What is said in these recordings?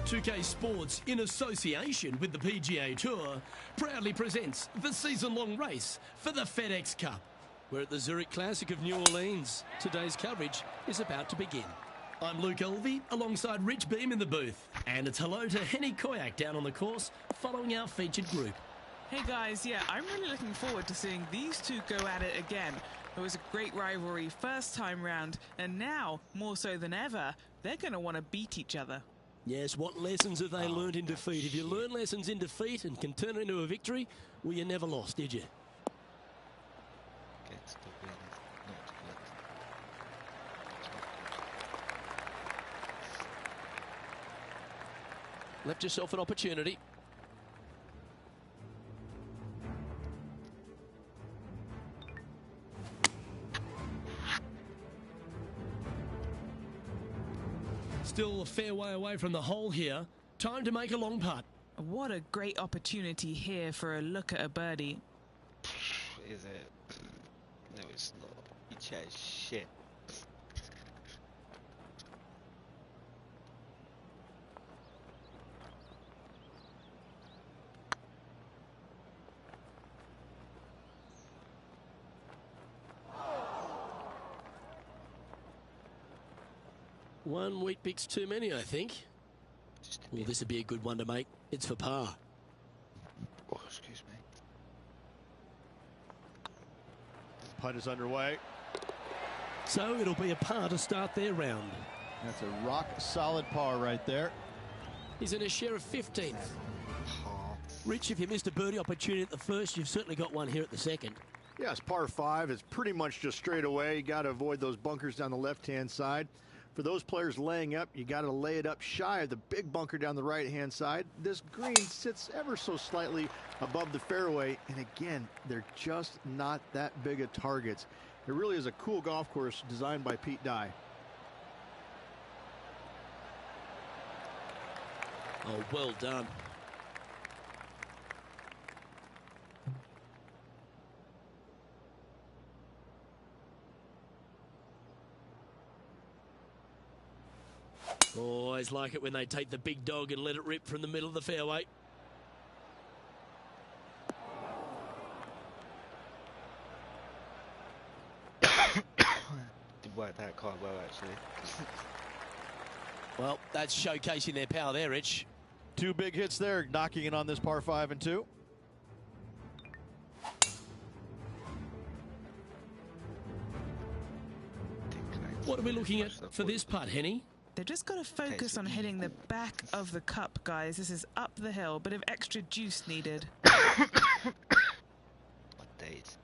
2K Sports, in association with the PGA Tour, proudly presents the season-long race for the FedEx Cup. We're at the Zurich Classic of New Orleans. Today's coverage is about to begin. I'm Luke Elvey, alongside Rich Beam in the booth. And it's hello to Henny Koyak down on the course, following our featured group. Hey guys, yeah, I'm really looking forward to seeing these two go at it again. It was a great rivalry first time round, and now, more so than ever, they're going to want to beat each other. Yes, what lessons have they learned in defeat? If you learn lessons in defeat and can turn it into a victory, well, you never lost, did you? Gets the win, not good. Left yourself an opportunity. Still a fair way away from the hole here. Time to make a long putt. What a great opportunity here for a look at a birdie. Is it? No, it's not. You chat shit. One wheat bix too many, I think. Well, this would be a good one to make. It's for par. Oh, excuse me. Putt is underway. So it'll be a par to start their round. That's a rock solid par right there. He's in a share of 15th. Rich, if you missed a birdie opportunity at the first, you've certainly got one here at the second. Yeah, it's par 5. It's pretty much just straight away. You got to avoid those bunkers down the left-hand side. For those players laying up, you got to lay it up shy of the big bunker down the right-hand side. This green sits ever so slightly above the fairway, and again, they're just not that big of targets. It really is a cool golf course designed by Pete Dye. Oh, well done. Always like it when they take the big dog and let it rip from the middle of the fairway. Did work that quite well, actually. Well, that's showcasing their power there, Rich. Two big hits there, knocking it on this par 5 and 2. What are we looking at for this putt, Henny? They've just got to focus on hitting the back of the cup, guys. This is up the hill, bit of extra juice needed. What date?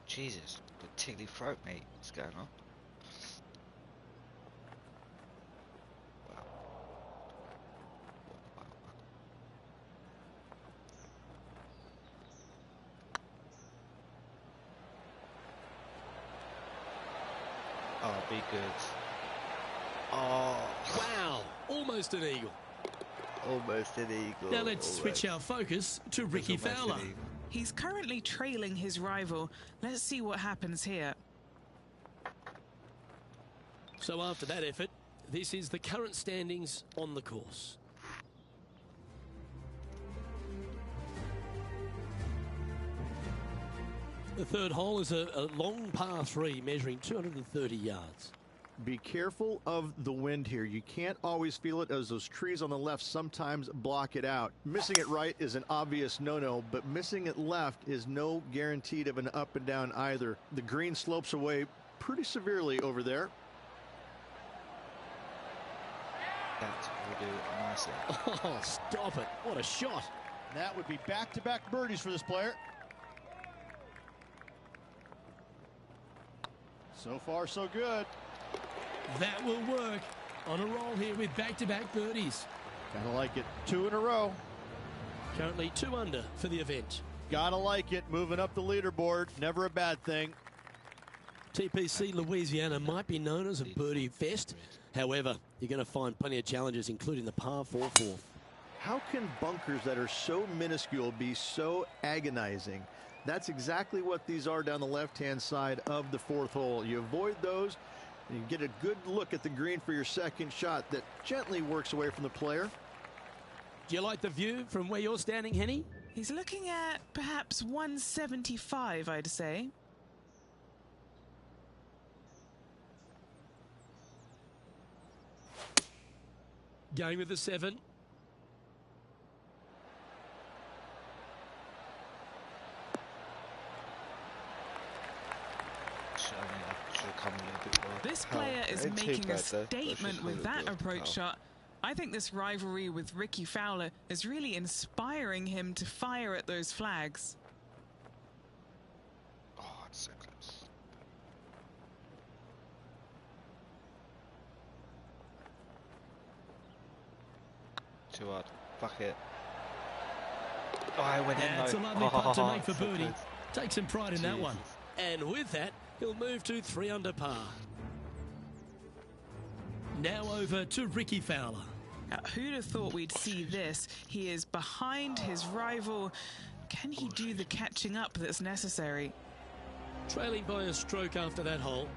Jesus, the tickly throat, mate. What's going on? Oh, be good. Oh, wow, almost an eagle. Almost an eagle. Now let's switch our focus to Ricky Fowler. He's currently trailing his rival. Let's see what happens here. So after that effort, this is the current standings on the course. The third hole is a long par 3 measuring 230 yards. Be careful of the wind here. You can't always feel it as those trees on the left sometimes block it out. Missing it right is an obvious no-no, but missing it left is no guarantee of an up and down either. The green slopes away pretty severely over there. That will do nicely. Oh, stop it. What a shot. That would be back-to-back birdies for this player. So far, so good. That will work. On a roll here with back-to-back birdies. Gotta like it. 2 in a row. Currently 2 under for the event. Gotta like it. Moving up the leaderboard. Never a bad thing. TPC Louisiana might be known as a birdie fest. However, you're going to find plenty of challenges, including the par 4 fourth. How can bunkers that are so minuscule be so agonizing? That's exactly what these are down the left-hand side of the fourth hole. You avoid those, and you get a good look at the green for your second shot that gently works away from the player. Do you like the view from where you're standing, Henny? He's looking at perhaps 175, I'd say. Going with the 7. This player is making a statement with that approach shot. I think this rivalry with Ricky Fowler is really inspiring him to fire at those flags. Oh, it's so close. Too hard. Fuck it. Oh, I went in though. That's a lovely putt to make for so birdie. close. Take some pride in that one. Jesus. And with that, he'll move to 3 under par. Now over to Ricky Fowler. Who'd have thought we'd see this? He is behind his rival. Can he do the catching up that's necessary? Trailing by a stroke after that hole.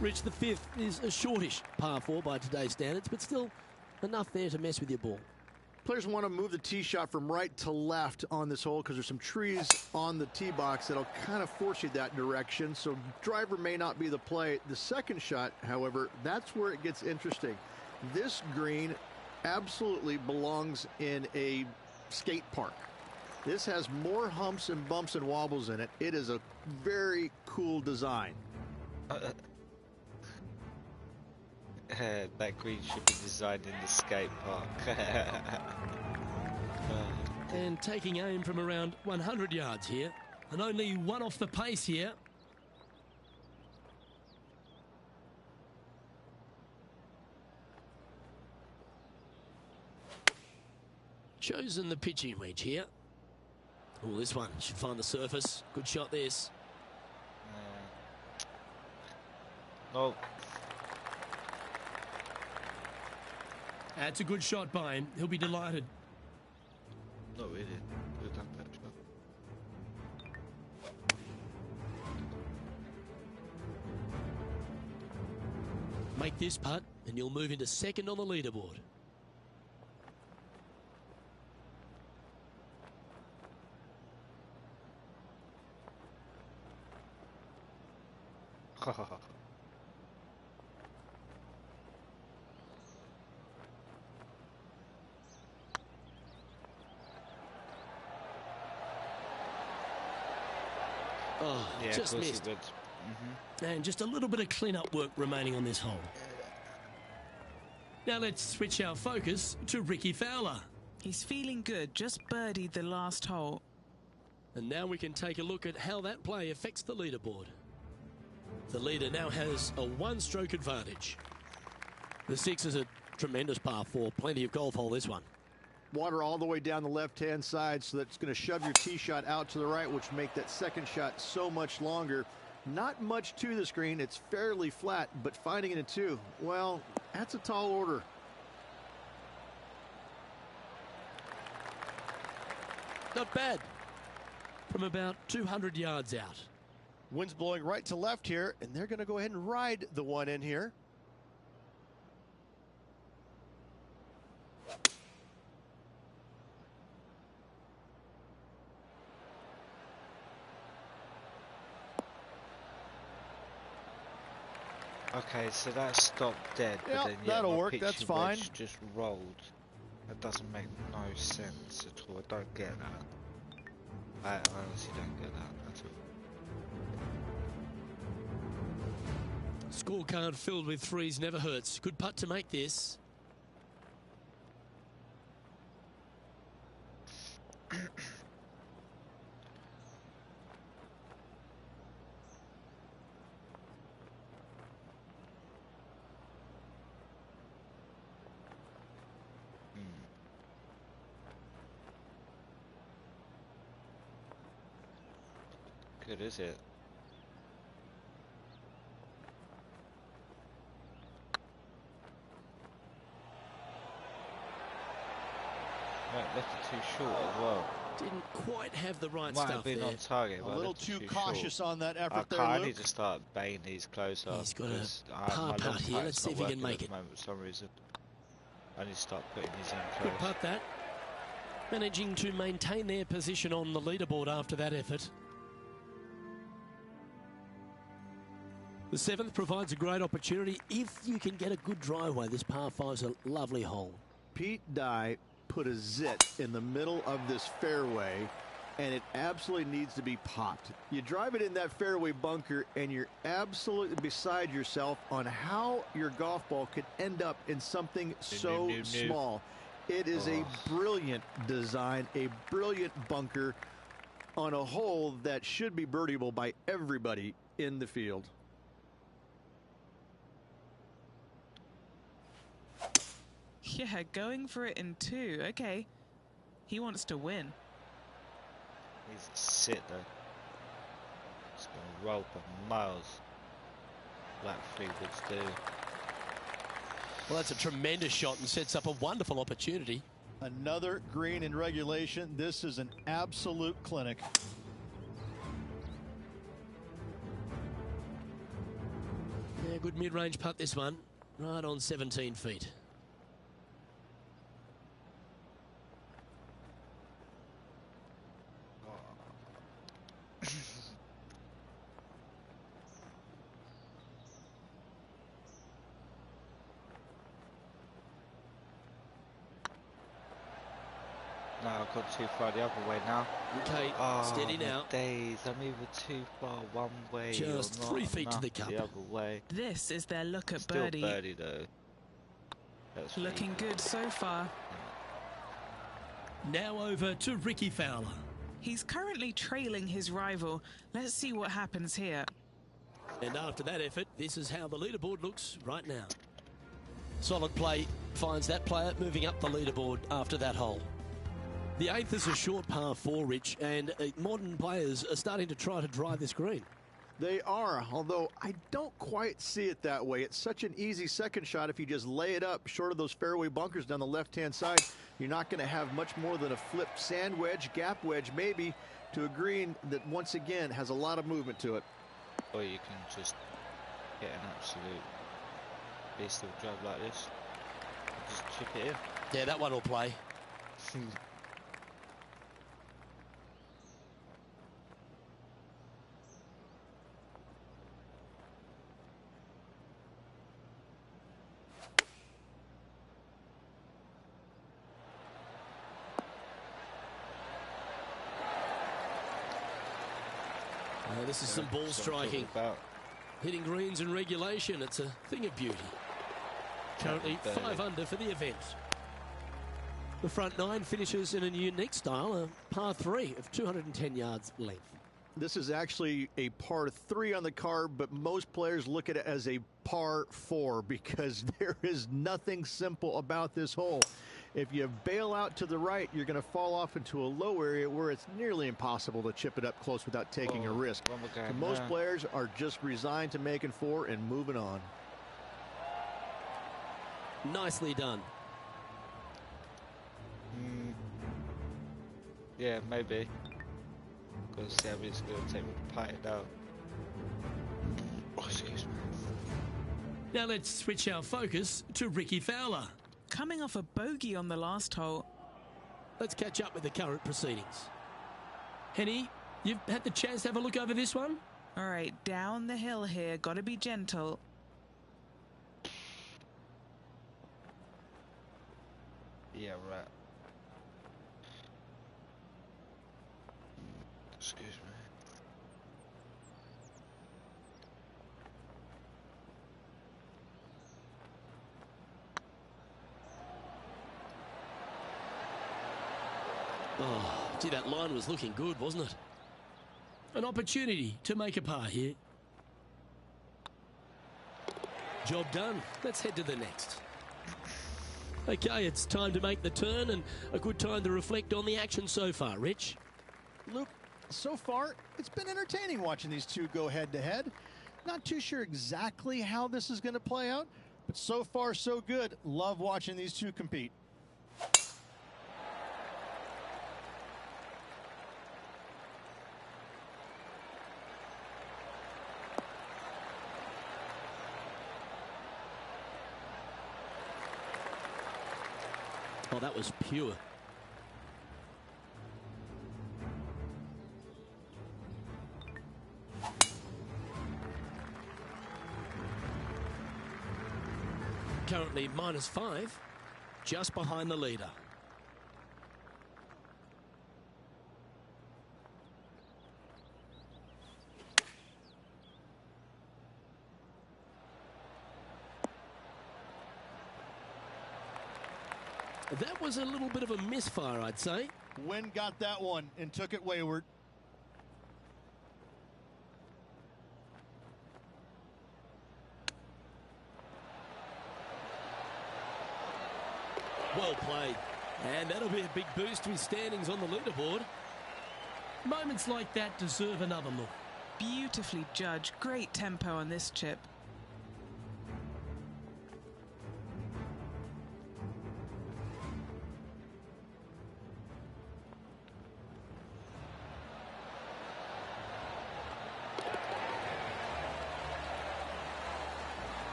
Rich, the 5th is a shortish par 4 by today's standards, but still enough there to mess with your ball. Players want to move the tee shot from right to left on this hole because there's some trees on the tee box that'll kind of force you that direction, so driver may not be the play. The second shot, however, that's where it gets interesting. This green absolutely belongs in a skate park. This has more humps and bumps and wobbles in it. It is a very cool design. That green should be designed in the skate park. And taking aim from around 100 yards here. And only one off the pace here. Chosen the pitching wedge here. Oh, this one should find the surface. Good shot this. Oh. That's a good shot by him. He'll be delighted. Not really. Could have done that job. Make this putt and you'll move into 2nd on the leaderboard. Oh, Yeah, just of course missed. he would. And just a little bit of clean-up work remaining on this hole. Now let's switch our focus to Ricky Fowler. He's feeling good, just birdied the last hole. And now we can take a look at how that play affects the leaderboard. The leader now has a 1-stroke advantage. The 6 is a tremendous par 4. Plenty of golf hole, this one. Water all the way down the left-hand side, so that's going to shove your tee shot out to the right, which make that second shot so much longer. Not much to this green. It's fairly flat, but finding it a 2, well, that's a tall order. Not bad. From about 200 yards out. Wind's blowing right to left here, and they're going to go ahead and ride the one in here. Okay, so that stopped dead, Yeah, but then that'll my work, pitching that's fine. wedge just rolled. That doesn't make no sense at all. I don't get that. I honestly don't get that at all. Scorecard filled with 3s never hurts. Good putt to make this. Good, is it? left it too short as well. Didn't quite have the right Might stuff have been there. on target, A but little left it too cautious short. on that effort I there, need Luke. to start banging these closer. He's got a because par my putt long here. Let's putt's see if not he can working make at it. the moment for some reason. I need to start putting these in Good close. putt that. Managing to maintain their position on the leaderboard after that effort. The 7th provides a great opportunity if you can get a good driveway. This par 5's a lovely hole. Pete Dye put a zit in the middle of this fairway, and it absolutely needs to be popped. You drive it in that fairway bunker, and you're absolutely beside yourself on how your golf ball could end up in something so small. It is a brilliant design, a brilliant bunker on a hole that should be birdieable by everybody in the field. Yeah, going for it in 2. Okay. He wants to win. He's a sit though. It's gonna roll for miles. Like 3 woods do. Well, that's a tremendous shot and sets up a wonderful opportunity. Another green in regulation. This is an absolute clinic. Yeah, good mid-range putt this one. Right on 17 feet. No, I've gone too far the other way now. Okay, steady now. Days, I'm either too far one way Just or not 3 feet to the cup. the other way. This is their look at Still birdie. birdie though. That's Looking good so far. Now over to Ricky Fowler. He's currently trailing his rival. Let's see what happens here. And after that effort, this is how the leaderboard looks right now. Solid play finds that player moving up the leaderboard after that hole. The 8th is a short par 4, Rich, and modern players are starting to try to drive this green. They are, although I don't quite see it that way. It's such an easy second shot if you just lay it up short of those fairway bunkers down the left-hand side. You're not going to have much more than a flip sand wedge, gap wedge maybe, to a green that once again has a lot of movement to it. Or you can just get an absolute beast of a drive like this. Just chip it in. Yeah, that one will play. This is some ball That's what I'm talking striking. about. Hitting greens in regulation, it's a thing of beauty. Currently 5 under for the event. The front 9 finishes in a unique style, a par 3 of 210 yards length. This is actually a par 3 on the card, but most players look at it as a par 4 because there is nothing simple about this hole. If you bail out to the right, you're going to fall off into a low area where it's nearly impossible to chip it up close without taking a risk. So most players are just resigned to making 4 and moving on. Nicely done. Yeah, maybe. Because Sammy's going to take me putting down. Oh, excuse me. Now let's switch our focus to Ricky Fowler. Coming off a bogey on the last hole. Let's catch up with the current proceedings. Henny, you've had the chance to have a look over this one? All right, down the hill here. Got to be gentle. Yeah, right. Excuse me. Oh, gee, that line was looking good, wasn't it? An opportunity to make a par here. Job done. Let's head to the next. Okay, it's time to make the turn and a good time to reflect on the action so far. Rich? Luke, so far, it's been entertaining watching these two go head-to-head. Not too sure exactly how this is going to play out, but so far, so good. Love watching these two compete. Oh, that was pure. Currently -5, just behind the leader. That was a little bit of a misfire, I'd say. Wynn got that one and took it wayward. Well played. And that'll be a big boost to his standings on the leaderboard. Moments like that deserve another look. Beautifully judged. Great tempo on this chip.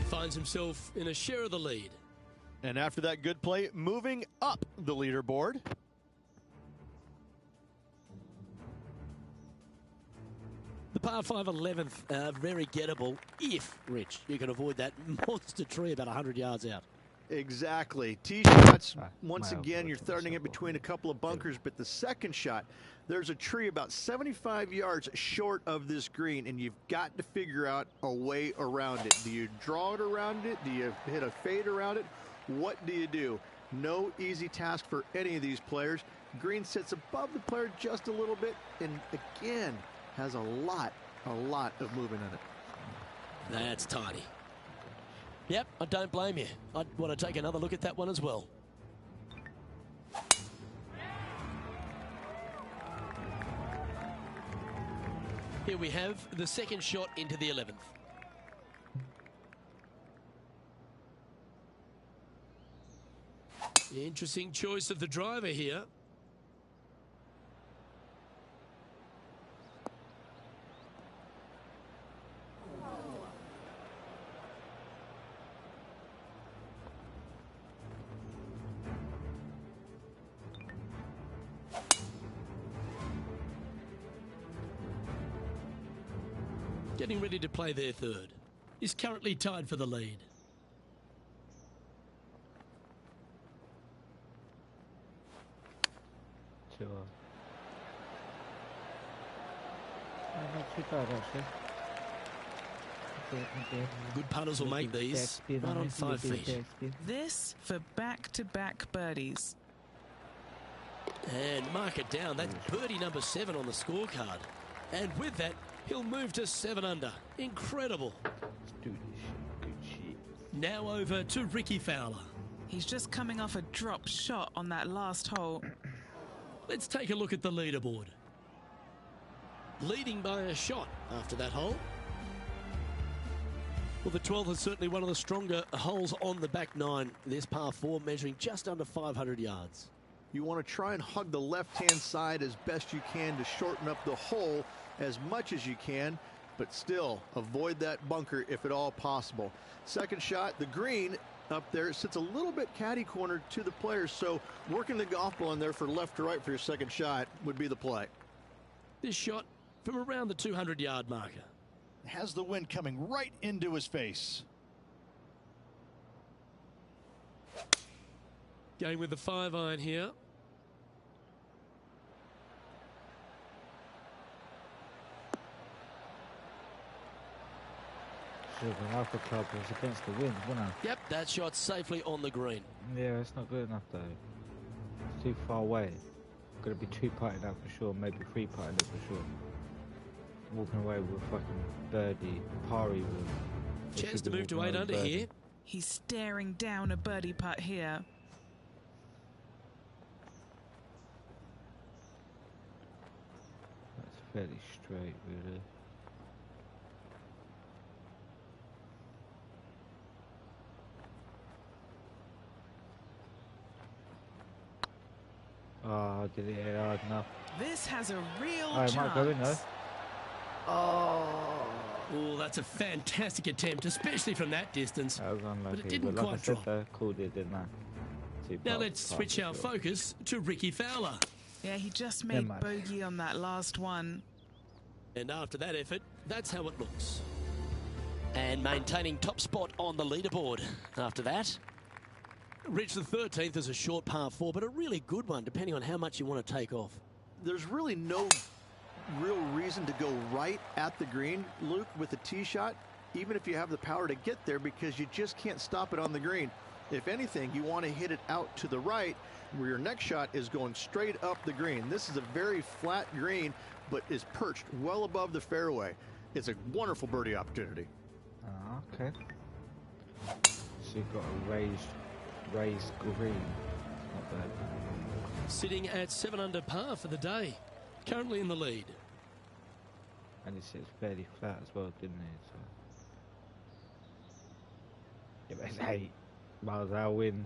Finds himself in a share of the lead. And after that good play, moving up the leaderboard. The par 5 11th, very gettable if, Rich, you can avoid that monster tree about 100 yards out. Exactly. Tee shots, once again, you're throwing it between a couple of bunkers, but the second shot, there's a tree about 75 yards short of this green, and you've got to figure out a way around it. Do you draw it around it? Do you hit a fade around it? What do you do? No easy task for any of these players. Green sits above the player just a little bit, and again, has a lot of movement in it. That's tiny. Yep, I don't blame you. I'd want to take another look at that one as well. Here we have the second shot into the 11th. Interesting choice of the driver here. Getting ready to play their third. Is currently tied for the lead. Sure. Not too bad, actually. Okay. Good putters will make these right on 5 feet. This for back-to-back birdies. And mark it down. That's birdie number 7 on the scorecard. And with that, he'll move to 7 under. Incredible. Good shit. Now over to Ricky Fowler. He's just coming off a drop shot on that last hole. Let's take a look at the leaderboard. Leading by a shot after that hole. Well, the 12th is certainly one of the stronger holes on the back 9. This par 4 measuring just under 500 yards. You want to try and hug the left-hand side as best you can to shorten up the hole as much as you can, but still avoid that bunker if at all possible. Second shot, the green up there sits a little bit caddy cornered to the players, so working the golf ball in there for left to right for your second shot would be the play. This shot from around the 200-yard marker. Has the wind coming right into his face. Going with the 5-iron here. Should have been Alpha Club was against the wind, wasn't it? Yep, that shot safely on the green. Yeah, it's not good enough though. It's too far away. Got to be 2-putting that for sure, maybe 3-putting it for sure. Walking away with fucking birdie, par even. Chance to move to 8 under here. He's staring down a birdie putt here. That's fairly straight, really. Oh, did it hit hard enough? This has a real Oh, it might go in though. chance. Oh, that's a fantastic attempt, especially from that distance. That was unlucky. But it didn't like quite I said, drop. though, called it, didn't I? Now let's switch our focus to Ricky Fowler. Yeah, he just made mate. bogey on that last one. And after that effort, that's how it looks. And maintaining top spot on the leaderboard after that. Reached the 13th as a short par 4, but a really good one, depending on how much you want to take off. There's really no real reason to go right at the green, Luke, with a tee shot, even if you have the power to get there, because you just can't stop it on the green. If anything, you want to hit it out to the right, where your next shot is going straight up the green. This is a very flat green, but is perched well above the fairway. It's a wonderful birdie opportunity. Okay. So you've got a raised green. Not bad. Sitting at 7 under par for the day. Currently in the lead. And he sits fairly flat as well, didn't he? So. Yeah, but it's 8 miles an hour wind.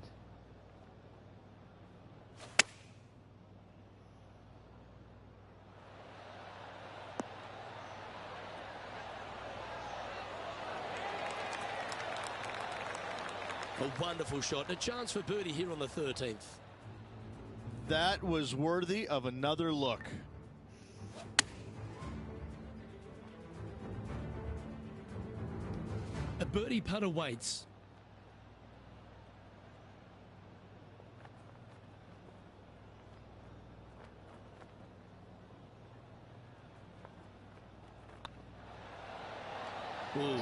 A wonderful shot. A chance for birdie here on the 13th. That was worthy of another look. A birdie putt awaits. Ooh.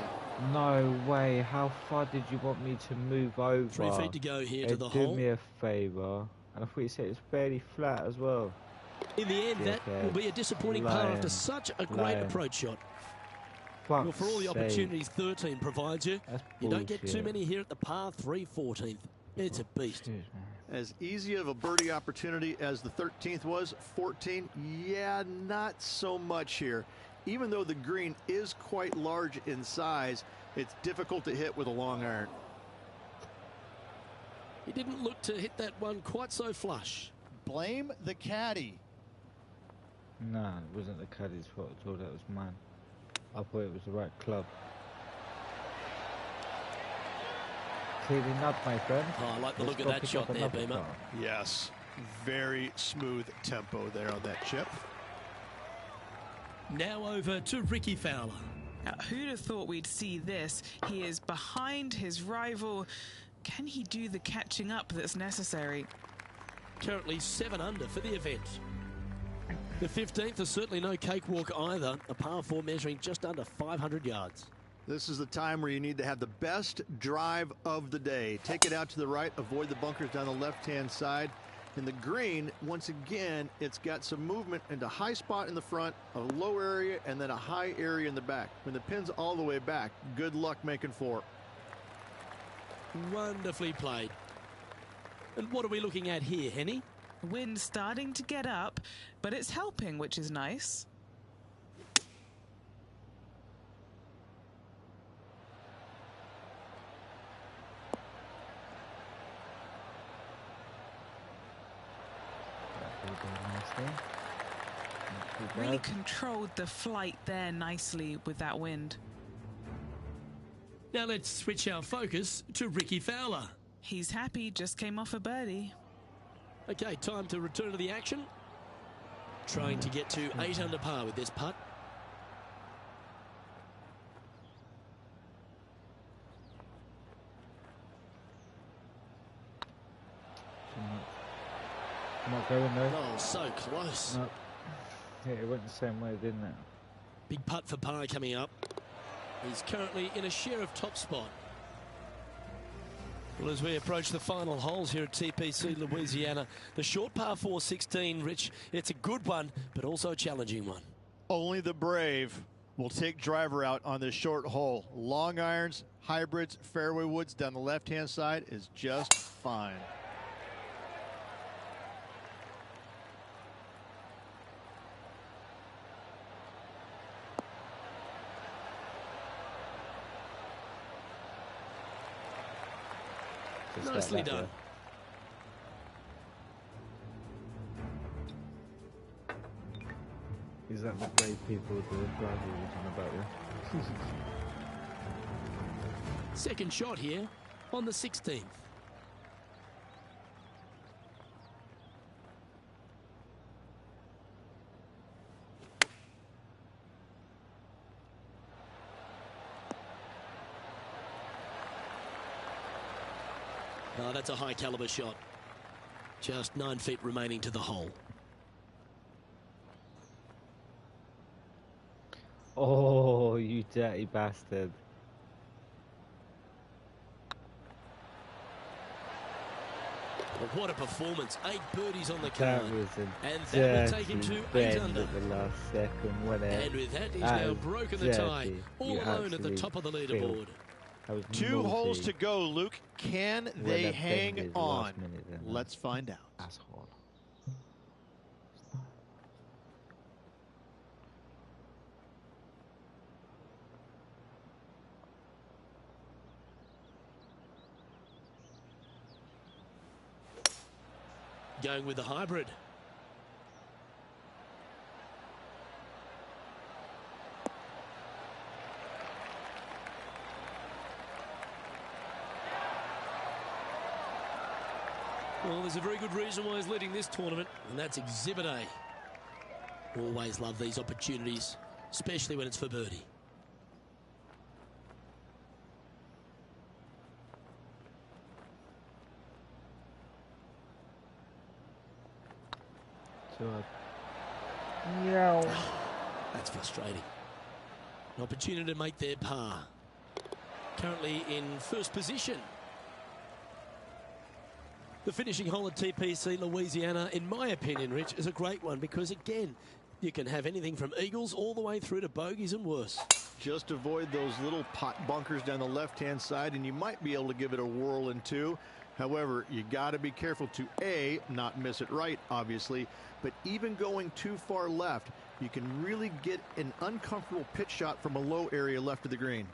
No way. How far did you want me to move over? 3 feet to go here to the Do hole. me a favour. And I thought you said it's fairly flat as well. In the end, that will be a disappointing par after such a great approach shot. Fuck's Well, for all the sake. opportunities 13 provides you, That's you don't get too bullshit. many here at the par 3 14th. It's a beast. Excuse me. As easy of a birdie opportunity as the 13th was, 14, yeah, not so much here. Even though the green is quite large in size, it's difficult to hit with a long iron. He didn't look to hit that one quite so flush. Blame the caddy. No, it wasn't the caddy's fault at all. That was mine. I thought it was the right club. Clearly not, my friend. Oh, I like the Let's look of go that pick shot up there, another Beamer. car. Yes, very smooth tempo there on that chip. Now over to Ricky Fowler. Now, who'd have thought we'd see this? He is behind his rival. Can he do the catching up that's necessary? Currently 7 under for the event. The 15th is certainly no cakewalk either. A par 4 measuring just under 500 yards. This is the time where you need to have the best drive of the day. Take it out to the right, avoid the bunkers down the left-hand side. In the green, once again, it's got some movement into high spot in the front, a low area, and then a high area in the back. When the pin's all the way back, good luck making 4. Wonderfully played. And what are we looking at here, Henny? Wind starting to get up, but it's helping, which is nice. Really controlled the flight there nicely with that wind. Now let's switch our focus to Ricky Fowler. He's happy, just came off a birdie. Okay, time to return to the action. Trying to get to 8 under par with this putt. Not going though. Oh, so close. No. Yeah, it went the same way, didn't it? Big putt for par coming up. He's currently in a share of top spot. Well, as we approach the final holes here at TPC Louisiana, the short par 4 16, Rich, it's a good one, but also a challenging one. Only the brave will take driver out on this short hole. Long irons, hybrids, fairway woods down the left-hand side is just fine. Just Nicely like that, done. Is that the brave people the driver was on about, yeah? Second shot here on the 16th. Oh, that's a high caliber shot. Just 9 feet remaining to the hole. Oh, you dirty bastard. Well, what a performance. 8 birdies on the That card. was a And that will take him dirty to 8 bend under. at the last second, wasn't it? And with that, he's That now was broken the tie. dirty. All You alone at the absolute top of the filth. leaderboard. That was 2 holes naughty. to go, Luke. Can When they that hang bend is on? last minute then, huh? Let's find out. Asshole. Going with the hybrid. Well, there's a very good reason why he's leading this tournament, and that's Exhibit A. Always love these opportunities, especially when it's for birdie. Yeah. That's frustrating. An opportunity to make their par. Currently in first position. The finishing hole at TPC Louisiana, in my opinion, Rich, is a great one because, again, you can have anything from eagles all the way through to bogeys and worse. Just avoid those little pot bunkers down the left-hand side, and you might be able to give it a whirl in 2. However, you got to be careful to, A, not miss it right, obviously, but even going too far left, you can really get an uncomfortable pitch shot from a low area left of the green.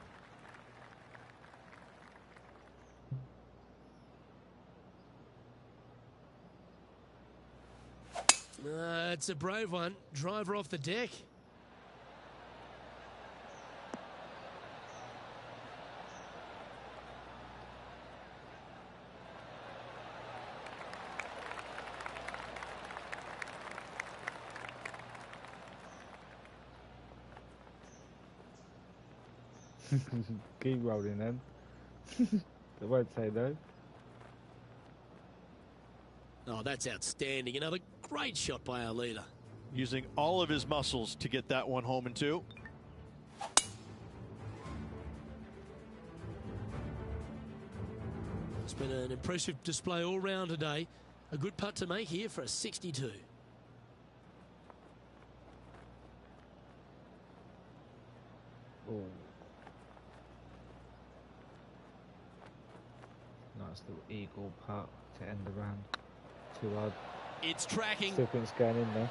It's a brave one. Driver off the deck. Keep rolling then. They won't say no. Oh, that's outstanding. Another great shot by our leader. Using all of his muscles to get that one home in 2. It's been an impressive display all round today. A good putt to make here for a 62. Oh. Nice little eagle putt to end the round. Too hard. It's tracking. Still think it's going in there.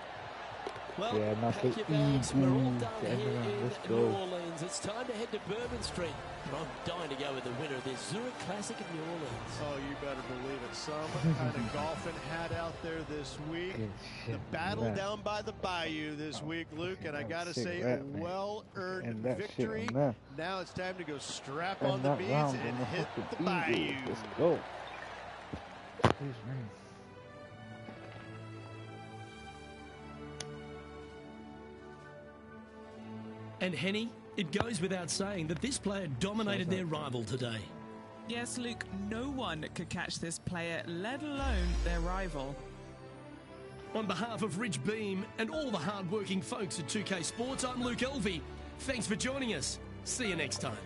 Well, Yeah, nice pack your little bags. We're all eagle done to here end the round. Let's in go. New Orleans. It's time to head to Bourbon Street. But I'm dying to go with the winner of this Zurich Classic in New Orleans. Oh, you better believe it. Some kind of golfing hat out there this week. Good The shit, battle man. down by the bayou this week, Luke, and I That got to shit say, right, a man. well-earned And that shit victory. on there. Now it's time to go strap And on the that beads round and on the hit fucking the bayou. Eagles. Let's go. Excuse me. And Henny, it goes without saying that this player dominated their rival today. Yes, Luke, no one could catch this player, let alone their rival. On behalf of Rich Beam and all the hard-working folks at 2K Sports, I'm Luke Elvey. Thanks for joining us. See you next time.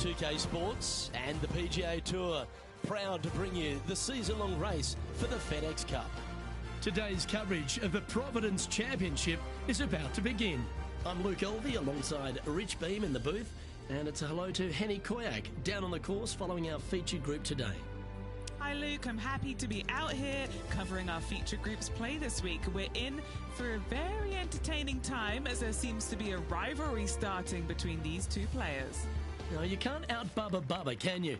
2K Sports and the PGA Tour, proud to bring you the season-long race for the FedEx Cup. Today's coverage of the Providence Championship is about to begin. I'm Luke Elvey alongside Rich Beam in the booth, and it's a hello to Henny Koyak down on the course following our featured group today. Hi Luke, I'm happy to be out here covering our feature group's play this week. We're in for a very entertaining time as there seems to be a rivalry starting between these two players. No, you can't out-Bubba Bubba, can you?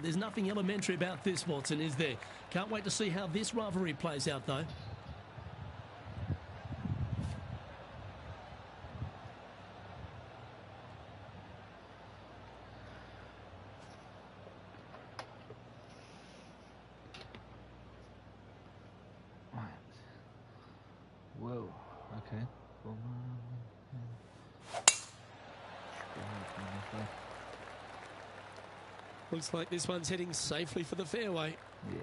There's nothing elementary about this, Watson, is there? Can't wait to see how this rivalry plays out, though. Whoa, okay. Looks like this one's heading safely for the fairway. Yeah.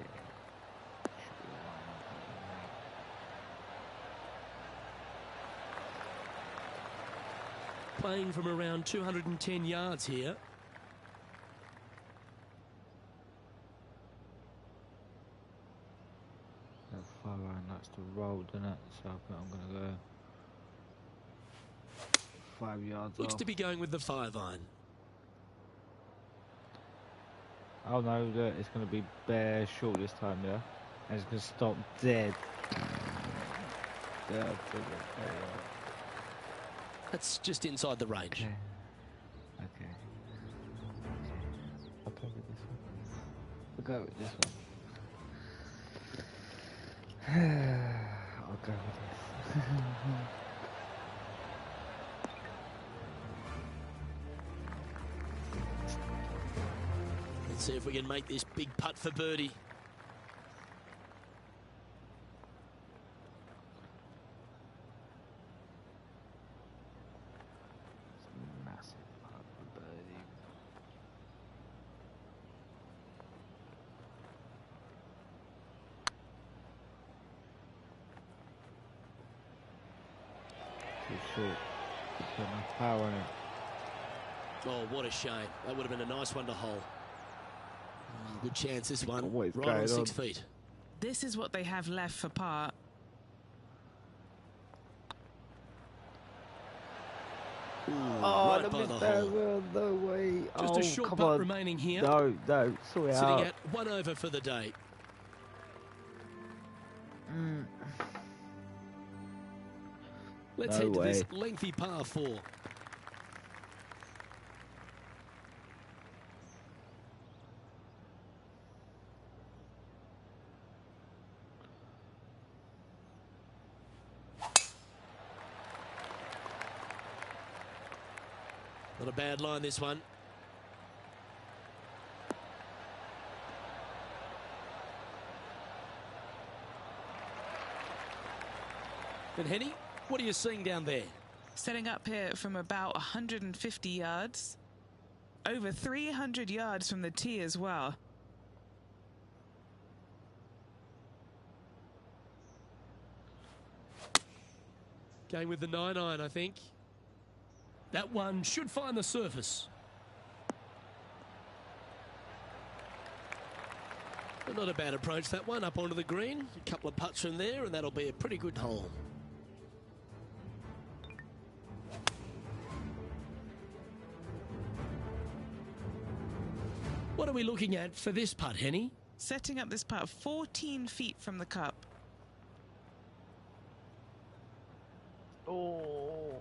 Playing from around 210 yards here. That far line likes to roll, doesn't it? So I think I'm going to go 5 yards Looks off. to be going with the 5-iron. Oh no, look, it's going to be bare short this time, yeah? And it's going to stop dead. Yeah, That's just inside the range. okay. Okay. I'll go with this one. I'll go with this one. I'll go with this. Let's see if we can make this big putt for birdie. Massive putt for birdie. Too short. Put enough power on it. Oh, what a shame. That would have been a nice one to hole. Good chance this one. What is Right going on 6 on? feet. This is what they have left for par. Ooh, Oh, right by the that hole. well, no way. Just oh, a short come putt on. remaining here. No, sort it Sitting out. at 1 over for the day. Let's No head to this way. lengthy par 4. Not a bad line, this one. And Henny, what are you seeing down there? Setting up here from about 150 yards. Over 300 yards from the tee as well. Going with the 9-iron, I think. That one should find the surface. But not a bad approach, that one, up onto the green. A couple of putts from there, and that'll be a pretty good hole. What are we looking at for this putt, Henny? Setting up this putt 14 feet from the cup. Oh.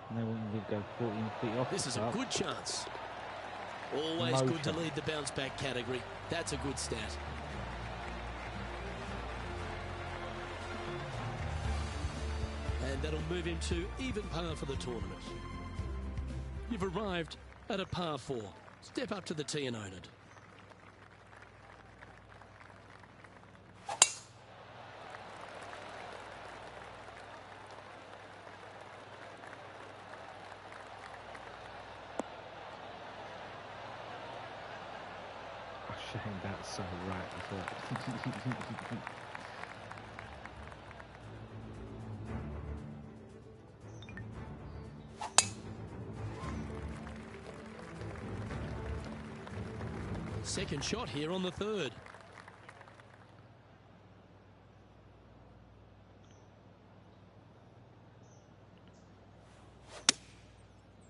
And they want you to go 14 feet off. This the is a cup. good chance. Always No good to chance. lead the bounce back category. That's a good stat. And that'll move him to even par for the tournament. You've arrived at a par 4. Step up to the tee and own it. Shame, that's so right as well. second shot here on the third.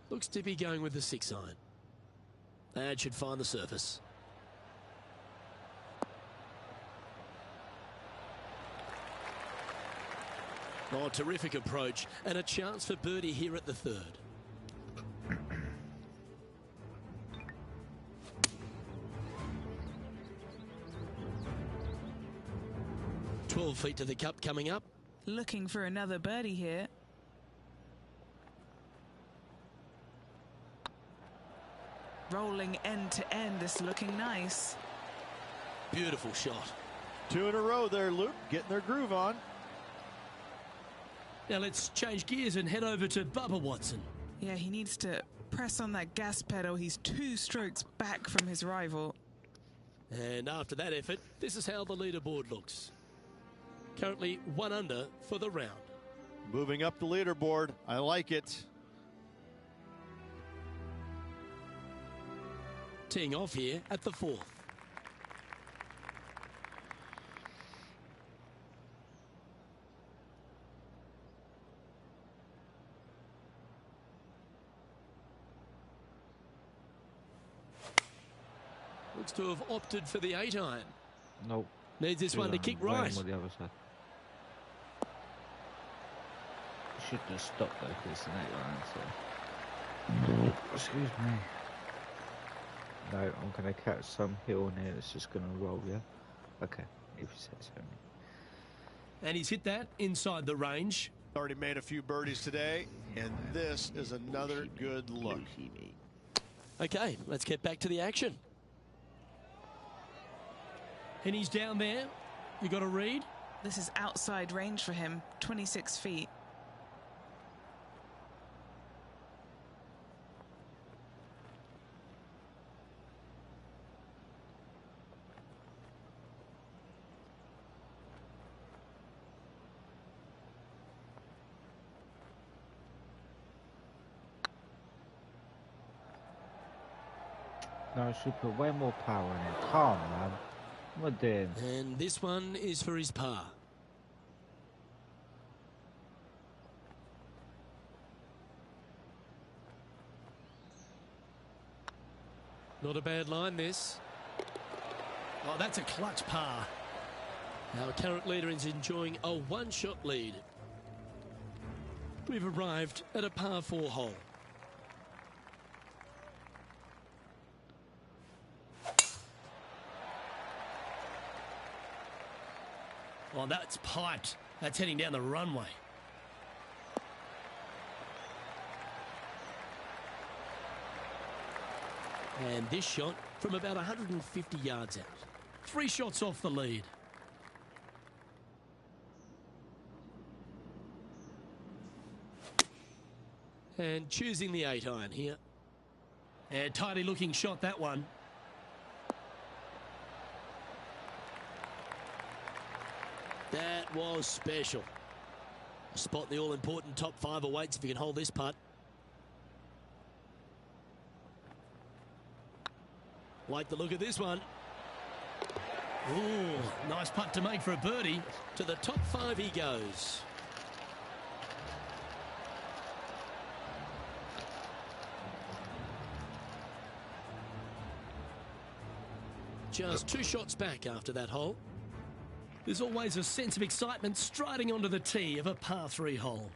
Looks to be going with the 6-iron. That should find the surface. Oh, terrific approach, and a chance for birdie here at the third. "12 feet to the cup coming up." Looking for another birdie here. Rolling end to end, this looking nice. Beautiful shot. 2 in a row there, Luke, getting their groove on. Now let's change gears and head over to Bubba Watson. Yeah, he needs to press on that gas pedal. He's 2 strokes back from his rival. And after that effort, this is how the leaderboard looks. Currently 1 under for the round. Moving up the leaderboard. I like it. Teeing off here at the 4th. Looks to have opted for the 8-iron. Nope. Needs this one to kick right. The other side. Should just stop though, because it's an 8-iron. So. Excuse me. No, I'm going to catch some hill in here that's just going to roll, yeah? Okay, if you say so. And he's hit that inside the range. Already made a few birdies today, and this is another good look. Okay, let's get back to the action. And he's down there. You got a read? This is outside range for him, 26 feet. No, I should put way more power in it. Calm, man. What am I doing? And this one is for his par. Not a bad line, this. Oh, that's a clutch par. Our current leader is enjoying a 1-shot lead. We've arrived at a par 4 hole. Oh, that's piped. That's heading down the runway. And this shot from about 150 yards out. 3 shots off the lead. And choosing the 8-iron here. And tidy looking shot, that one. That was special. Spot the all-important top 5 awaits if you can hold this putt. Like the look of this one. Ooh, nice putt to make for a birdie. To the top 5 he goes. Just 2 shots back after that hole. There's always a sense of excitement striding onto the tee of a par 3 hole.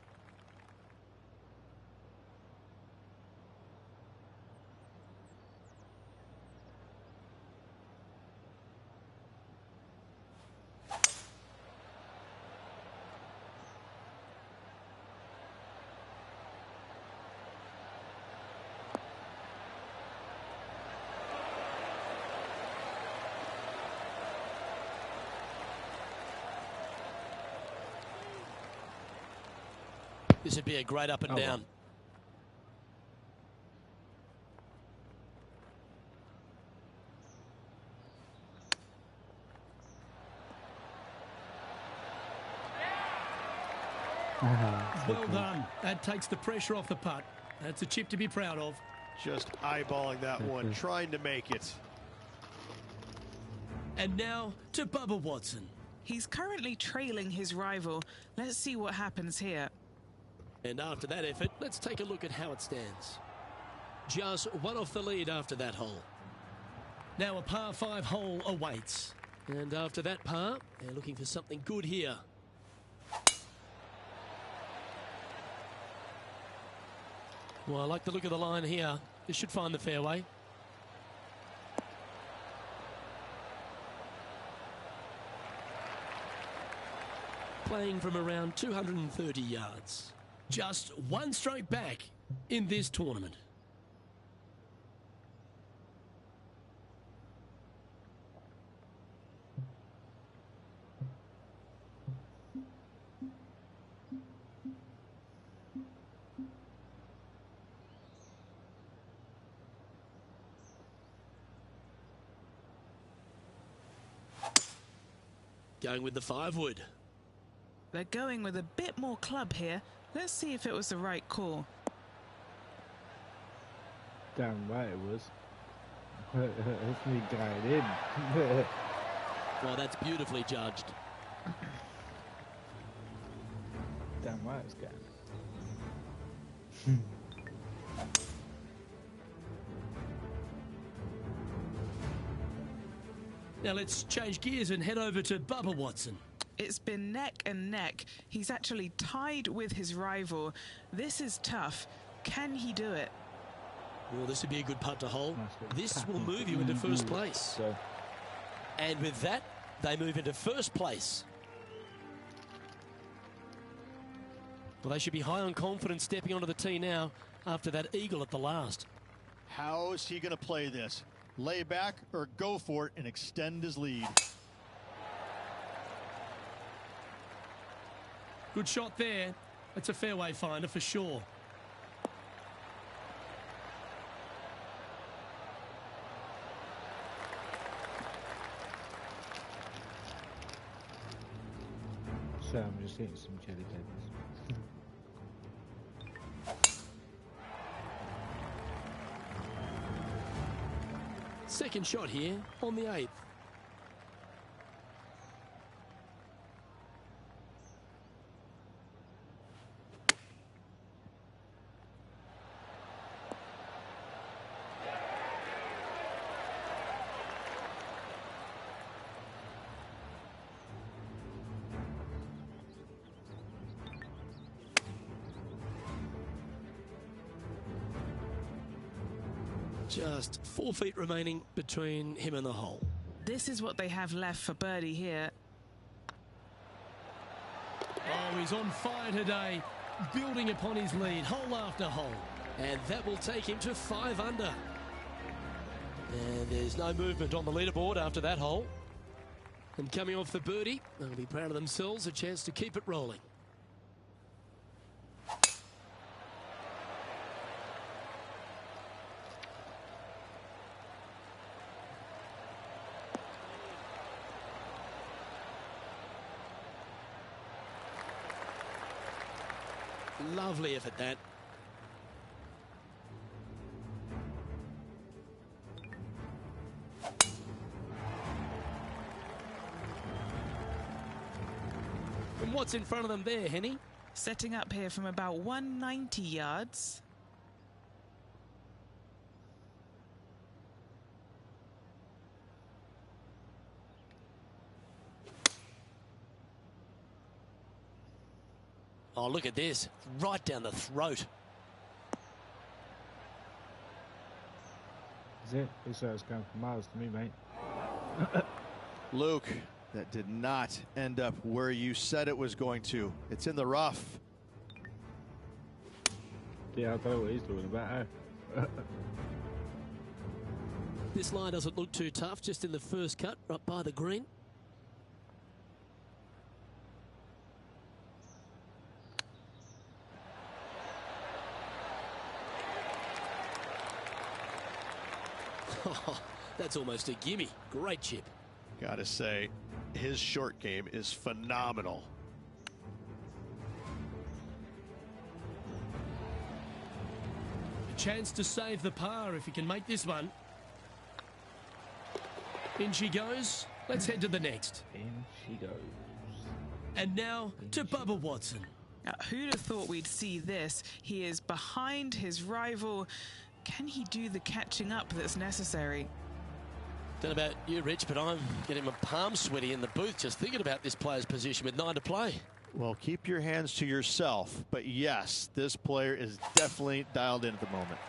This would be a great up and down. Well done. That takes the pressure off the putt. That's a chip to be proud of. Just eyeballing that one, trying to make it. And now to Bubba Watson. He's currently trailing his rival. Let's see what happens here. And after that effort, let's take a look at how it stands. Just one off the lead after that hole. Now a par 5 hole awaits. And after that par, they're looking for something good here. Well, I like the look of the line here. This should find the fairway. Playing from around 230 yards. Just one stroke back in this tournament. Going with the 5-wood. They're going with a bit more club here. Let's see if it was the right call. Damn right it was. It's me going in. Well, that's beautifully judged. Damn right it's going. Now let's change gears and head over to Bubba Watson. It's been neck and neck. He's actually tied with his rival. This is tough. Can he do it? Well, this would be a good putt to hole. This will move you into first place. And with that, they move into first place. Well, they should be high on confidence stepping onto the tee now after that eagle at the last. How is he going to play this? Lay back or go for it and extend his lead? Good shot there. That's a fairway finder for sure. So I'm just eating some jelly cakes. Second shot here on the 8th. Just 4 feet remaining between him and the hole. This is what they have left for birdie here. Oh, he's on fire today, building upon his lead, hole after hole. And that will take him to 5 under. And there's no movement on the leaderboard after that hole. And coming off the birdie, they'll be proud of themselves, a chance to keep it rolling. Lovely effort, that. And what's in front of them there, Henny? Setting up here from about 190 yards. Oh, look at this. Right down the throat. Is it? Looks like it's going for miles to me, mate. Luke, that did not end up where you said it was going to. It's in the rough. Yeah, I don't know what he's talking about. This line doesn't look too tough, just in the first cut, right by the green. Oh, that's almost a gimme. Great chip. Gotta say, his short game is phenomenal. A chance to save the par if he can make this one. In she goes. Let's head to the next. In she goes. And now to Bubba Watson. Now, who'd have thought we'd see this? He is behind his rival. Can he do the catching up that's necessary? Don't know about you, Rich, but I'm getting my palms sweaty in the booth just thinking about this player's position with 9 to play. Well, keep your hands to yourself. But yes, this player is definitely dialed in at the moment.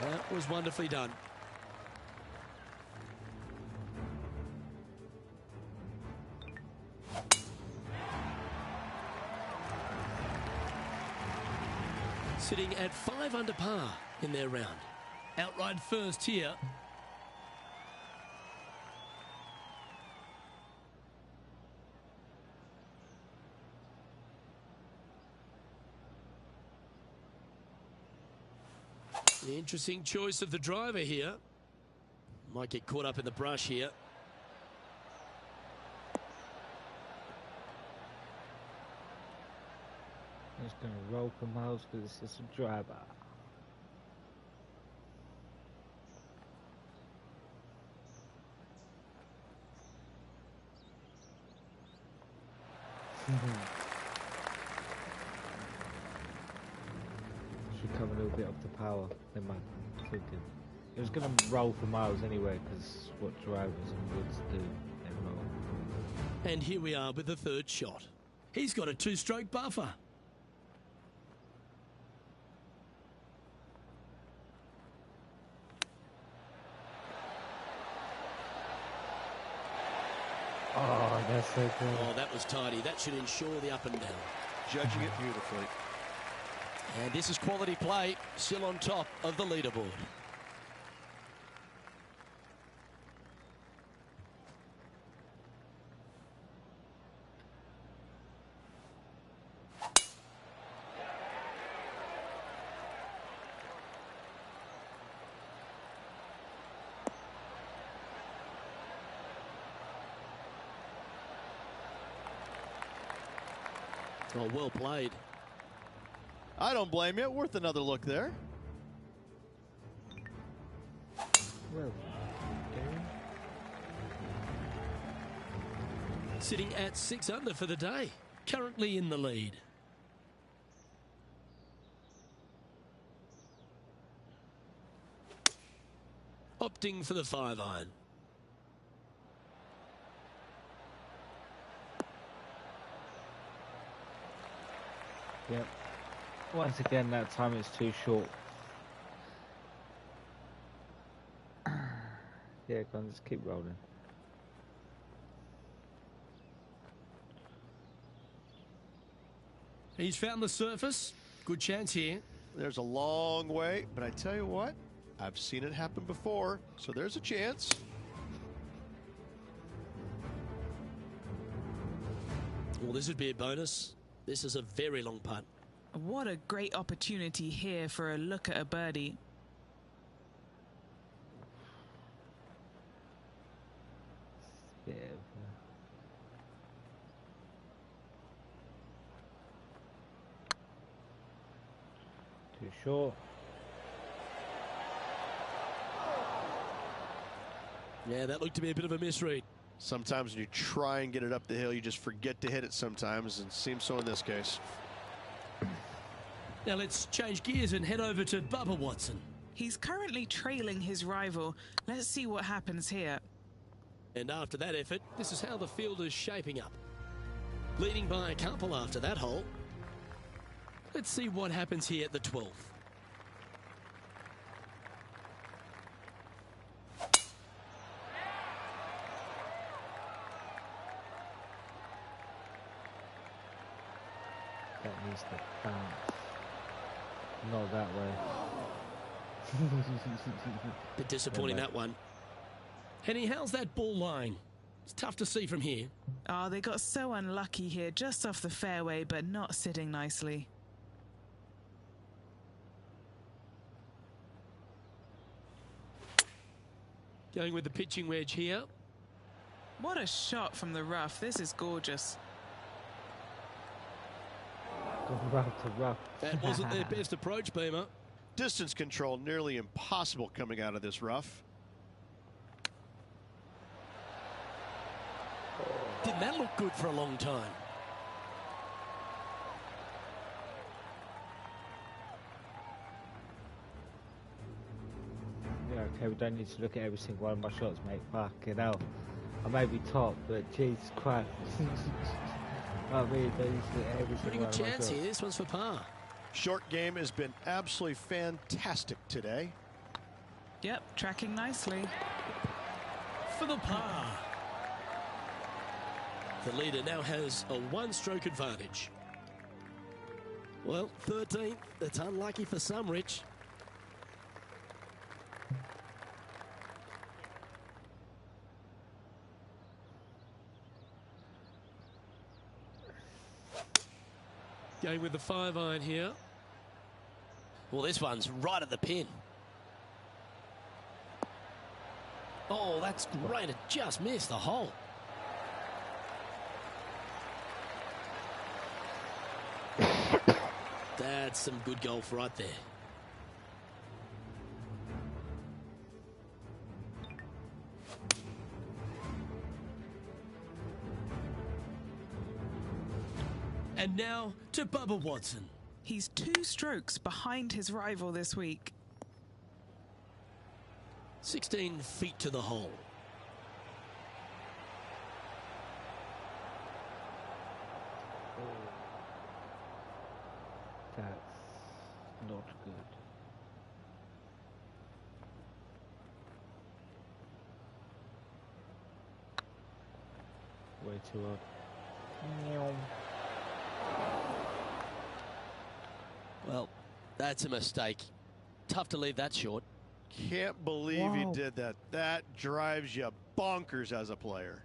That was wonderfully done. Sitting at 5 under par in their round. Outright first here. The interesting choice of the driver here. Might get caught up in the brush here. It's going to roll for miles because it's a driver. Should come a little bit up the power. Then my thinking. It was going to roll for miles anyway because what drivers and woods do. They roll. And here we are with the third shot. He's got a 2-stroke buffer. Oh, that's so good. Oh, that was tidy. That should ensure the up and down. Judging it beautifully. And this is quality play, still on top of the leaderboard. Oh, well played. I don't blame you. Worth another look there. Well, okay. Sitting at 6 under for the day. Currently in the lead. Opting for the 5-iron. Yep. Once again, that time it's too short. Yeah, go on, just keep rolling. He's found the surface. Good chance here. There's a long way, but I tell you what, I've seen it happen before, so there's a chance. Well, this would be a bonus. This is a very long putt. What a great opportunity here for a look at a birdie. Yeah. Too short. Yeah, that looked to be a bit of a misread. Sometimes when you try and get it up the hill, you just forget to hit it sometimes, and it seems so in this case. Now let's change gears and head over to Bubba Watson. He's currently trailing his rival. Let's see what happens here. And after that effort, this is how the field is shaping up. Leading by a couple after that hole. Let's see what happens here at the 12th. That needs to bounce. Not that way. Bit disappointing, that one. Henny, how's that ball lying? It's tough to see from here. Oh, they got so unlucky here, just off the fairway, but not sitting nicely. Going with the pitching wedge here. What a shot from the rough. This is gorgeous. Gone rough to rough. That wasn't their best approach, Beamer. Distance control nearly impossible coming out of this rough. Didn't that look good for a long time? Yeah, okay, we don't need to look at every single one of my shots, mate. Fucking hell. I may be top, but Jesus Christ. I mean, don't need to look at every Pretty single good one of my chance shots. here. This one's for par. Short game has been absolutely fantastic today. Yep, tracking nicely. For the par. The leader now has a one-stroke advantage. Well, 13th. That's unlucky for some, Rich. Going with the 5-iron here. Well, this one's right at the pin. Oh, that's great. It just missed the hole. That's some good golf right there. And now to Bubba Watson. He's 2 strokes behind his rival this week. 16 feet to the hole. That's not good. Way too odd. Well, that's a mistake. Tough to leave that short. Can't believe Wow. you did that. That drives you bonkers as a player.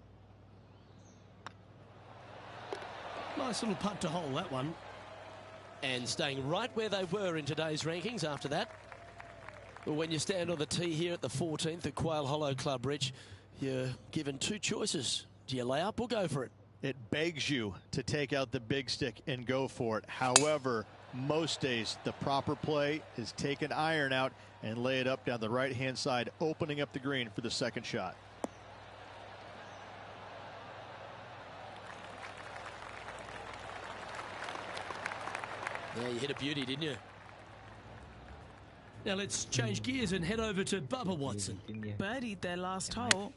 Nice little putt to hole, that one. And staying right where they were in today's rankings after that. Well, when you stand on the tee here at the 14th at Quail Hollow Club, Rich, you're given 2 choices. Do you lay up or go for it? It begs you to take out the big stick and go for it. However, most days the proper play is take an iron out and lay it up down the right-hand side, opening up the green for the second shot. Yeah, you hit a beauty, didn't you? Now let's change gears and head over to Bubba Watson. Didn't you? Birdied their last hole.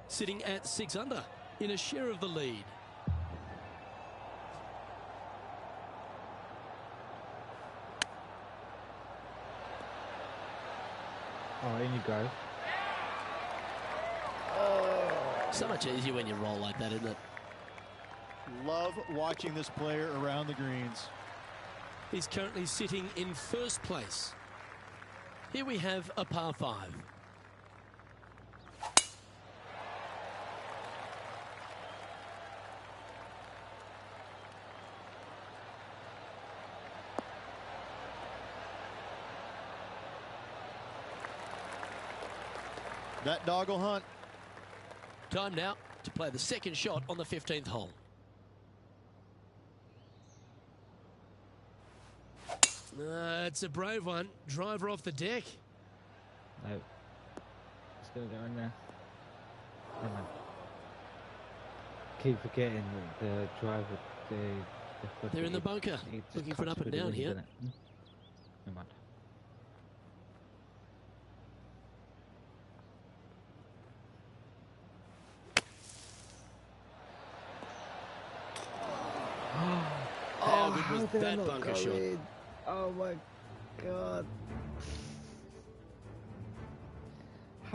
Sitting at 6 under in a share of the lead. Oh, in you go. So much easier when you roll like that, isn't it? Love watching this player around the greens. He's currently sitting in first place. Here we have a par 5. That dog will hunt. Time now to play the second shot on the 15th hole. It's a brave one. Driver off the deck. No. It's going to go in there. Never mind. Keep forgetting that the driver, They're in the bunker, it just looking for an cuts up and through the down wind, here. doesn't it? Never mind. How good was how did I that not bunker go shot? in? Oh my god.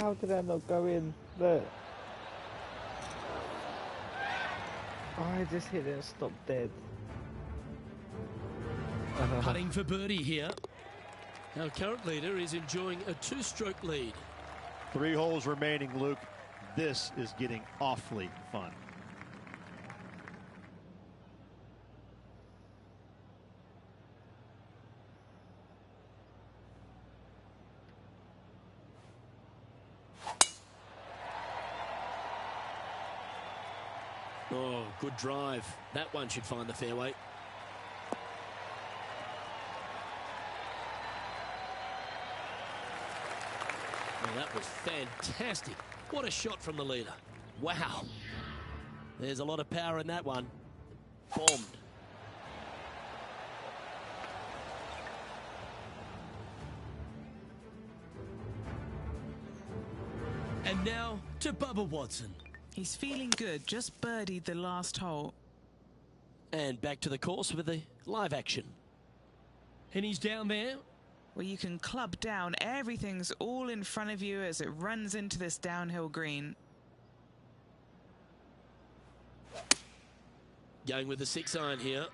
How did I not go in? Look. I just hit it and stopped dead. Putting for birdie here. Our current leader is enjoying a 2-stroke lead. 3 holes remaining, Luke. This is getting awfully fun. Oh, good drive. That one should find the fairway. Well, that was fantastic. What a shot from the leader. Wow. There's a lot of power in that one. Bombed. And now to Bubba Watson. He's feeling good, just birdied the last hole. And back to the course with the live action. And he's down there. Well, you can club down. Everything's all in front of you as it runs into this downhill green. Going with the 6-iron here.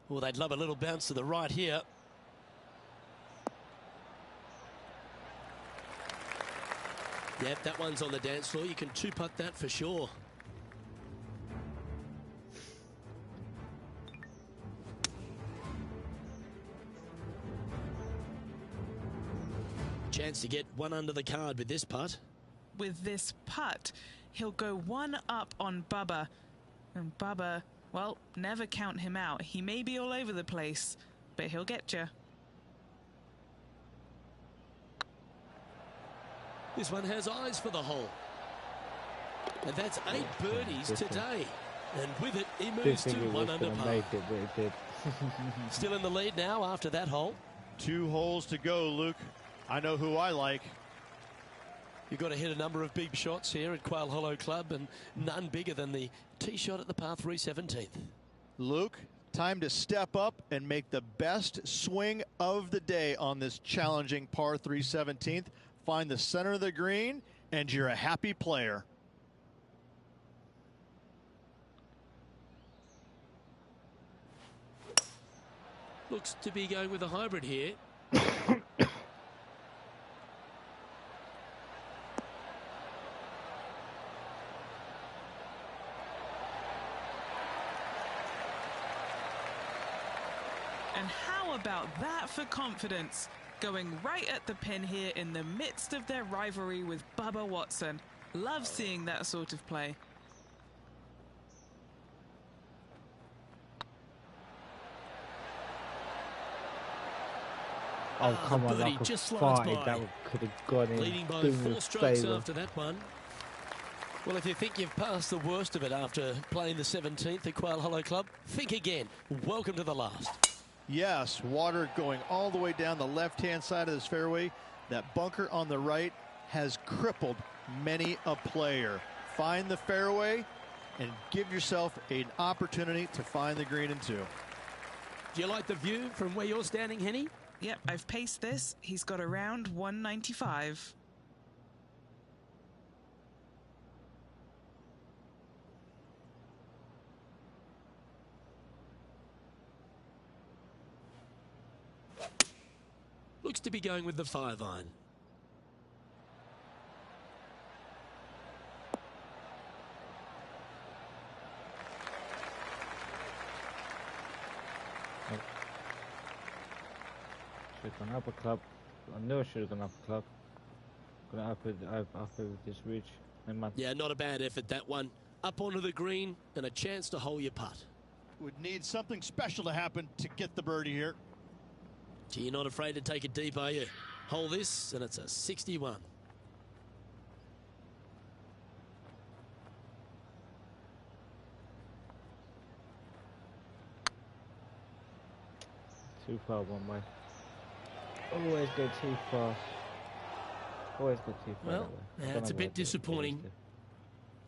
Oh, they'd love a little bounce to the right here. Yep, that one's on the dance floor. You can two-putt that for sure. Chance to get one under the card with this putt. With this putt, he'll go one up on Bubba. And Bubba, well, never count him out. He may be all over the place, but he'll get you. This one has eyes for the hole. And that's 8 birdies today. And with it, he moves to 1 under par. Still in the lead now after that hole. 2 holes to go, Luke. I know who I like. You've got to hit a number of big shots here at Quail Hollow Club, and none bigger than the tee shot at the par 3 17th. Luke, time to step up and make the best swing of the day on this challenging par 3 17th. Find the center of the green, and you're a happy player. Looks to be going with a hybrid here. And how about that for confidence? Going right at the pin here in the midst of their rivalry with Bubba Watson. Love seeing that sort of play. Oh, come on, birdie like just a slides fight. by. That could have gone in. Leading by Boom 4 strokes favour. after that one. Well, if you think you've passed the worst of it after playing the 17th at Quail Hollow Club, think again. Welcome to the last. Yes, water going all the way down the left-hand side of this fairway. That bunker on the right has crippled many a player. Find the fairway and give yourself an opportunity to find the green in 2. Do you like the view from where you're standing, Henny? Yep, I've paced this. He's got around 195. Looks to be going with the 5-iron. Should have gone up a club. I knew I should have gone up a club. Gonna up it with this ridge. Yeah, not a bad effort, that one. Up onto the green and a chance to hole your putt. Would need something special to happen to get the birdie here. Gee, you're not afraid to take it deep, are you? Hole this, and it's a 61. Too far one way. Always go too far. Always go too far. Well, that way. that's a bit disappointing.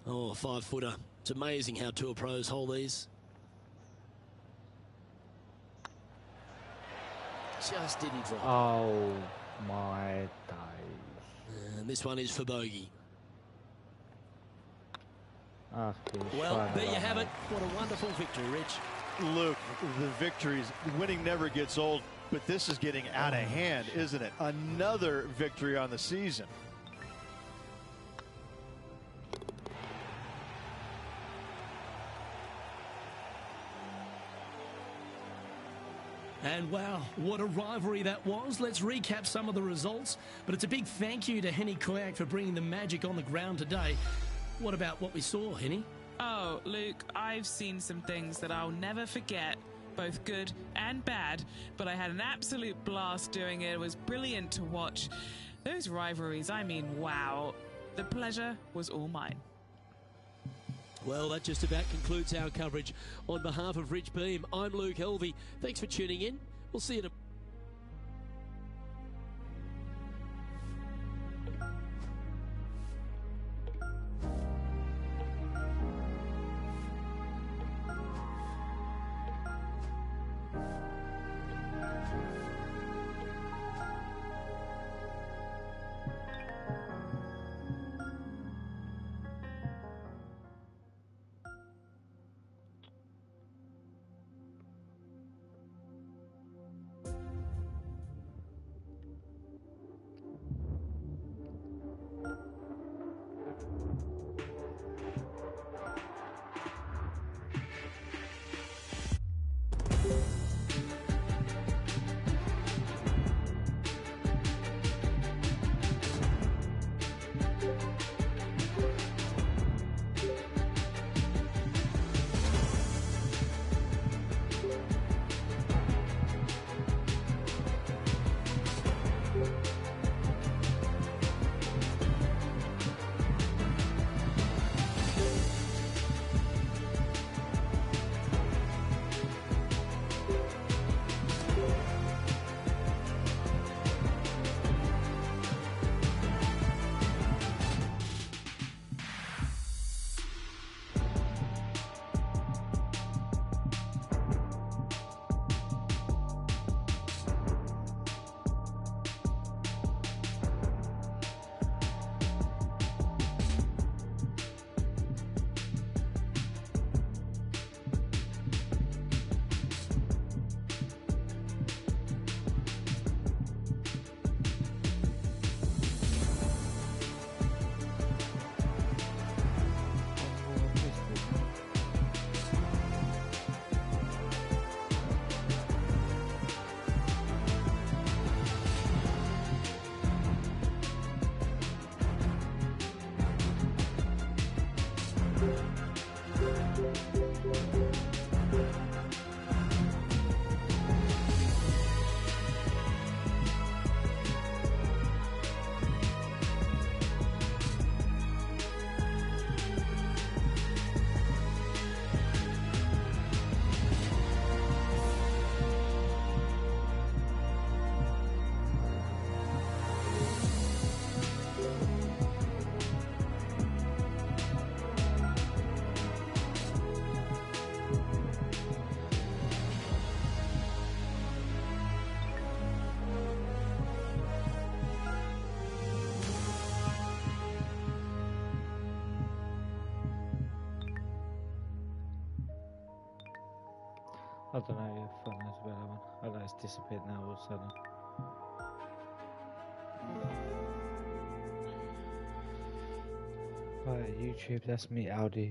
Oh, a 5-footer. It's amazing how tour pros hole these. Just didn't drop. Oh my days. And this one is for bogey. Ah, Well, there you have it. What a wonderful victory, Rich. Luke, the victories, winning never gets old, but this is getting out of hand, isn't it? Another victory on the season. And wow, what a rivalry that was. Let's recap some of the results. But it's a big thank you to Henny Koyak for bringing the magic on the ground today. What about what we saw, Henny? Oh, Luke, I've seen some things that I'll never forget, both good and bad, but I had an absolute blast doing it. It was brilliant to watch. Those rivalries, I mean, wow. The pleasure was all mine. Well, that just about concludes our coverage. On behalf of Rich Beam, I'm Luke Helvey. Thanks for tuning in. We'll see you in a I don't know if fun knows about that one. I know it's disappeared now all of a sudden. Right, YouTube, that's me, Audi.